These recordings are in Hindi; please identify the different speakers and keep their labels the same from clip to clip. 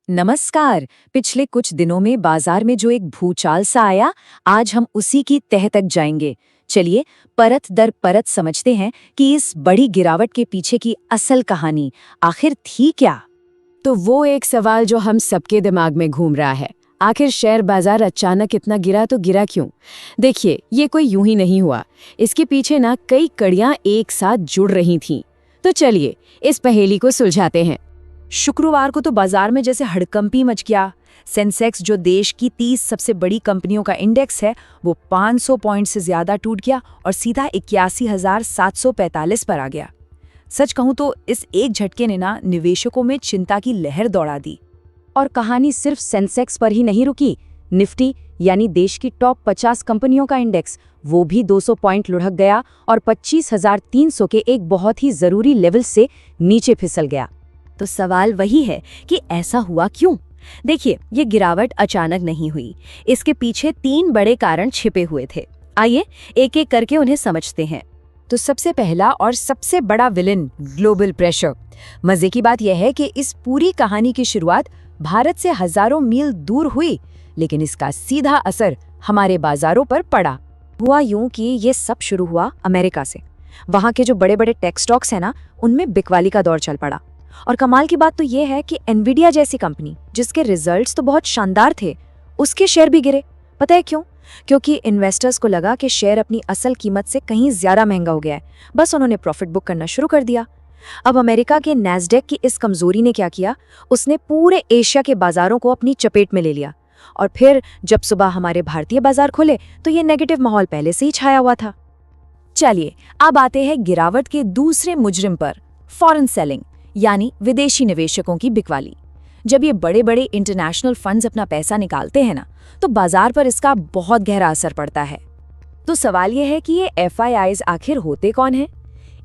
Speaker 1: नमस्कार। पिछले कुछ दिनों में बाजार में जो एक भूचाल सा आया, आज हम उसी की तह तक जाएंगे। चलिए परत दर परत समझते हैं कि इस बड़ी गिरावट के पीछे की असल कहानी आखिर थी क्या।
Speaker 2: तो वो एक सवाल जो हम सबके दिमाग में घूम रहा है, आखिर शेयर बाजार अचानक इतना गिरा तो गिरा क्यों? देखिए, ये कोई यूं ही नहीं हुआ। इसके पीछे ना कई कड़ियां एक साथ जुड़ रही थीं। तो चलिए इस पहेली को सुलझाते हैं।
Speaker 1: शुक्रवार को तो बाजार में जैसे हड़कंपी मच गया। सेंसेक्स, जो देश की 30 सबसे बड़ी कंपनियों का इंडेक्स है, वो 500 पॉइंट से ज्यादा टूट गया और सीधा 81,745 पर आ गया। सच कहूं तो इस एक झटके ने ना निवेशकों में चिंता की लहर दौड़ा दी।
Speaker 2: और कहानी सिर्फ सेंसेक्स पर ही नहीं रुकी। निफ्टी यानी देश की टॉप 50 कंपनियों का इंडेक्स, वो भी 200 पॉइंट लुढ़क गया और 25,300 के एक बहुत ही जरूरी लेवल से नीचे फिसल गया।
Speaker 1: तो सवाल वही है कि ऐसा हुआ क्यों? देखिए, ये गिरावट अचानक नहीं हुई। इसके पीछे 3 बड़े कारण छिपे हुए थे। आइए एक एक करके उन्हें समझते हैं। तो सबसे पहला और सबसे बड़ा विलेन, ग्लोबल प्रेशर। मजे की बात यह है कि इस पूरी कहानी की शुरुआत भारत से हजारों मील दूर हुई, लेकिन इसका सीधा असर हमारे बाजारों पर पड़ा। हुआ यूं कि ये सब शुरू हुआ अमेरिका से। वहां के जो बड़े बड़े टेक स्टॉक्स हैं ना, उनमें बिकवाली का दौर चल पड़ा। और कमाल की बात तो ये है कि एनवीडिया जैसी कंपनी, जिसके रिजल्ट्स तो बहुत शानदार थे, उसके शेयर भी गिरे। पता है क्यों? क्योंकि इन्वेस्टर्स को लगा कि शेयर अपनी असल कीमत से कहीं ज्यादा महंगा हो गया है। बस उन्होंने प्रॉफिट बुक करना शुरू कर दिया। अब अमेरिका के नैस्डैक की इस कमजोरी ने क्या किया? उसने पूरे एशिया के बाजारों को अपनी चपेट में ले लिया। और फिर जब सुबह हमारे भारतीय बाजार खुले तो ये नेगेटिव माहौल पहले से ही छाया हुआ था। चलिए अब आते हैं गिरावट के दूसरे मुजरिम पर, फॉरेन सेलिंग यानी विदेशी निवेशकों की बिकवाली। जब ये बड़े बड़े इंटरनेशनल फंड्स अपना पैसा निकालते हैं ना, तो बाजार पर इसका बहुत गहरा असर पड़ता है। तो सवाल ये है कि ये एफआईआईज आखिर होते कौन हैं?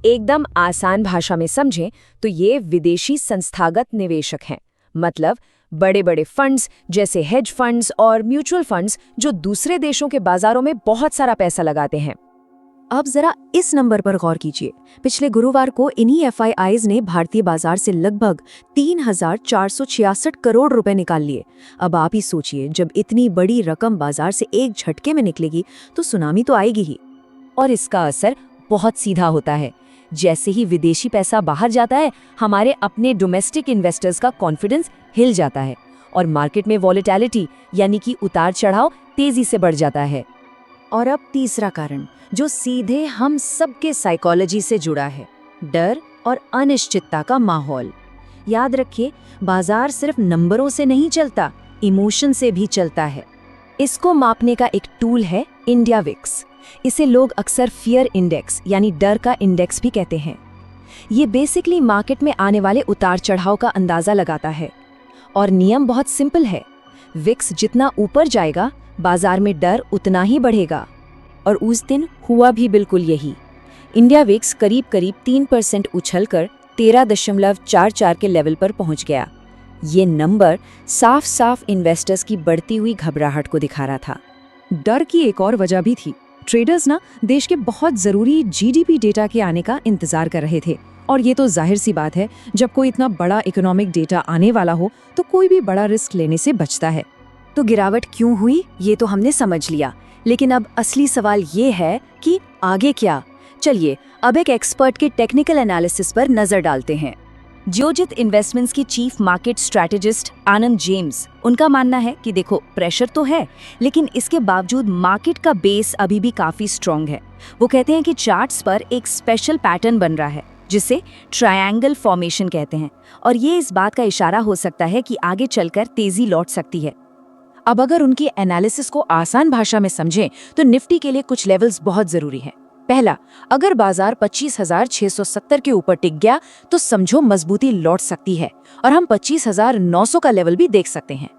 Speaker 1: एकदम आसान भाषा में समझें तो ये विदेशी संस्थागत निवेशक हैं। मतलब बड़े बड़े फंड्स जैसे हेज फंड्स और म्यूचुअल फंड्स जो दूसरे देशों के बाजारों में बहुत सारा पैसा लगाते हैं। अब जरा इस नंबर पर गौर कीजिए। पिछले गुरुवार को इन्हीं एफआईआईज ने भारतीय बाजार से लगभग 3,466 करोड़ रुपए निकाल लिए। अब आप ही सोचिए, जब इतनी बड़ी रकम बाजार से एक झटके में निकलेगी तो सुनामी तो आएगी ही। और इसका असर बहुत सीधा होता है। जैसे ही विदेशी पैसा बाहर जाता है, हमारे अपने डोमेस्टिक इन्वेस्टर्स का कॉन्फिडेंस हिल जाता है और मार्केट में वॉलेटिलिटी यानी कि उतार चढ़ाव तेजी से बढ़ जाता है। और अब तीसरा कारण, जो सीधे हम सबके साइकोलॉजी से जुड़ा है, डर और अनिश्चितता का माहौल। याद रखिए, बाजार सिर्फ नंबरों से नहीं चलता, इमोशन से भी चलता है। इसको मापने का एक टूल है इंडिया विक्स। इसे लोग अक्सर फियर इंडेक्स यानी डर का इंडेक्स भी कहते हैं। ये बेसिकली मार्केट में आने वाले उतार चढ़ाव का अंदाजा लगाता है। और नियम बहुत सिंपल है, विक्स जितना ऊपर जाएगा, बाजार में डर उतना ही बढ़ेगा। और उस दिन हुआ भी बिल्कुल यही। इंडिया विक्स करीब करीब 3% उछलकर 13.44 के लेवल पर पहुंच गया। ये नंबर साफ साफ इन्वेस्टर्स की बढ़ती हुई घबराहट को दिखा रहा था। डर की एक और वजह भी थी। ट्रेडर्स ना देश के बहुत जरूरी जीडीपी डेटा के आने का इंतजार कर रहे थे। और ये तो जाहिर सी बात है, जब कोई इतना बड़ा इकोनॉमिक डेटा आने वाला हो तो कोई भी बड़ा रिस्क लेने से बचता है। तो गिरावट क्यों हुई, ये तो हमने समझ लिया। लेकिन अब असली सवाल ये है कि आगे क्या? चलिए अब एक एक्सपर्ट के टेक्निकल एनालिसिस पर नजर डालते हैं। जियोजित इन्वेस्टमेंट्स की चीफ मार्केट स्ट्रैटेजिस्ट आनंद जेम्स, उनका मानना है कि देखो, प्रेशर तो है, लेकिन इसके बावजूद मार्केट का बेस अभी भी काफी स्ट्रांग है। वो कहते हैं कि चार्ट्स पर एक स्पेशल पैटर्न बन रहा है जिसे ट्रायंगल फॉर्मेशन कहते हैं, और ये इस बात का इशारा हो सकता है कि आगे चलकर तेजी लौट सकती है। अब अगर उनकी एनालिसिस को आसान भाषा में समझें तो निफ्टी के लिए कुछ लेवल्स बहुत जरूरी हैं। पहला, अगर बाजार 25,670 के ऊपर टिक गया तो समझो मजबूती लौट सकती है और हम 25,900 का लेवल भी देख सकते हैं।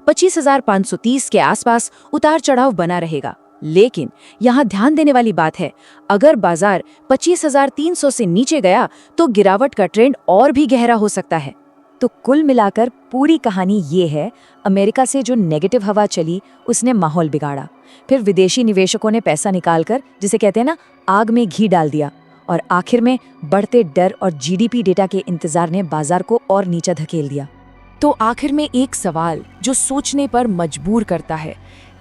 Speaker 1: 25,530 के आसपास उतार चढ़ाव बना रहेगा। लेकिन यहाँ ध्यान देने वाली बात है, अगर बाजार 25,300 से नीचे गया तो गिरावट का ट्रेंड और भी गहरा हो सकता है। तो कुल मिलाकर पूरी कहानी ये है, अमेरिका से जो नेगेटिव हवा चली उसने माहौल बिगाड़ा। फिर विदेशी निवेशकों ने पैसा निकालकर, जिसे कहते हैं ना, आग में घी डाल दिया। और आखिर में बढ़ते डर और जीडीपी डेटा के इंतजार ने बाजार को और नीचे धकेल दिया।
Speaker 2: तो आखिर में एक सवाल जो सोचने पर मजबूर करता है,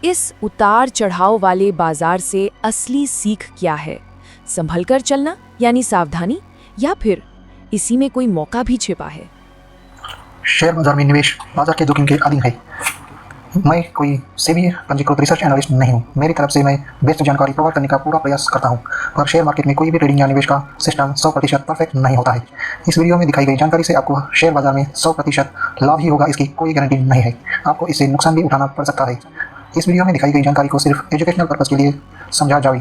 Speaker 2: इस उतार चढ़ाव वाले बाजार से असली सीख क्या है? संभलकर चलना यानी सावधानी, या फिर इसी में कोई मौका भी छिपा है?
Speaker 3: शेयर बाजार में निवेश बाजार के जोखिम के अधीन है। मैं कोई सेबी पंजीकृत रिसर्च एनालिस्ट नहीं हूँ। मेरी तरफ से मैं बेस्ट जानकारी प्रोवाइड करने का पूरा प्रयास करता हूँ, पर शेयर मार्केट में कोई भी ट्रेडिंग या निवेश का सिस्टम 100% परफेक्ट नहीं होता है। इस वीडियो में दिखाई गई जानकारी से आपको शेयर बाजार में 100% लाभ ही होगा, इसकी कोई गारंटी नहीं है। आपको इससे नुकसान भी उठाना पड़ सकता है। इस वीडियो में दिखाई गई जानकारी को सिर्फ एजुकेशनल पर्पज़ के लिए समझा जाए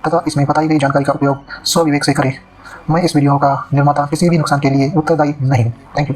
Speaker 3: तथा इसमें बताई गई जानकारी का उपयोग स्वविवेक से करें। मैं इस वीडियो का निर्माता किसी भी नुकसान के लिए उत्तरदायी नहीं हूँ। Thank you.